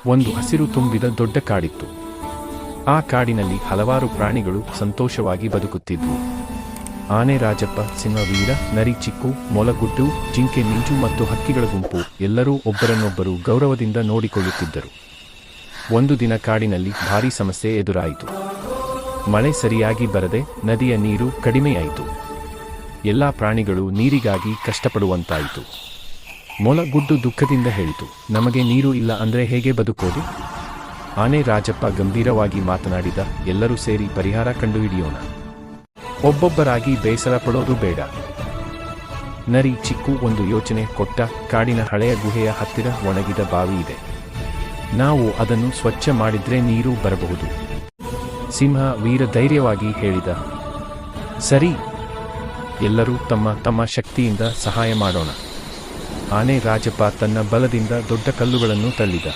ಒಂದು ಹಸಿರು ತುಂಬಿದ ದೊಡ್ಡ ಕಾಡಿತ್ತು. ಆ ಕಾಡಿನಲ್ಲಿ ಹಲವಾರು ಪ್ರಾಣಿಗಳು ಸಂತೋಷವಾಗಿ ಬದುಕುತ್ತಿದ್ವು. ಆನೆ ರಾಜಪ್ಪ, ಸಿಂಹ ವೀರ, ನರಿ ಚಿಕ್ಕು, ಮೊಲಗುಡ್ಡು, ಜಿಂಕೆ ಮಿಂಚು ಮತ್ತು ಹಕ್ಕಿಗಳ ಗುಂಪು ಎಲ್ಲರೂ ಒಬ್ಬರನ್ನೊಬ್ಬರು ಗೌರವದಿಂದ ನೋಡಿಕೊಳ್ಳುತ್ತಿದ್ದರು. ಒಂದು ದಿನ ಕಾಡಿನಲ್ಲಿ ಭಾರೀ ಸಮಸ್ಯೆ ಎದುರಾಯಿತು. ಮಳೆ ಸರಿಯಾಗಿ ಬರದೆ ನದಿಯ ನೀರು ಕಡಿಮೆಯಾಯಿತು. ಎಲ್ಲ ಪ್ರಾಣಿಗಳು ನೀರಿಗಾಗಿ ಕಷ್ಟಪಡುವಂತಾಯಿತು. ಮೊಲಗುಡ್ಡು ದುಃಖದಿಂದ ಹೇಳಿತು, ನಮಗೆ ನೀರು ಇಲ್ಲ ಅಂದ್ರೆ ಹೇಗೆ ಬದುಕೋದು? ಆನೆ ರಾಜಪ್ಪ ಗಂಭೀರವಾಗಿ ಮಾತನಾಡಿದ, ಎಲ್ಲರೂ ಸೇರಿ ಪರಿಹಾರ ಕಂಡುಹಿಡಿಯೋಣ. ಒಬ್ಬೊಬ್ಬರಾಗಿ ಬೇಸರ ಪಡೋದು ಬೇಡ. ನರಿ ಚಿಕ್ಕು ಒಂದು ಯೋಚನೆ ಕೊಟ್ಟ, ಕಾಡಿನ ಹಳೆಯ ಗುಹೆಯ ಹತ್ತಿರ ಒಣಗಿದ ಬಾವಿ ಇದೆ. ನಾವು ಅದನ್ನು ಸ್ವಚ್ಛ ಮಾಡಿದ್ರೆ ನೀರು ಬರಬಹುದು. ಸಿಂಹ ವೀರ ಧೈರ್ಯವಾಗಿ ಹೇಳಿದ, ಸರಿ, ಎಲ್ಲರೂ ತಮ್ಮ ತಮ್ಮ ಶಕ್ತಿಯಿಂದ ಸಹಾಯ ಮಾಡೋಣ. ಆನೆ ರಾಜಪ್ಪ ತನ್ನ ಬಲದಿಂದ ದೊಡ್ಡ ಕಲ್ಲುಗಳನ್ನು ತಳ್ಳಿದ.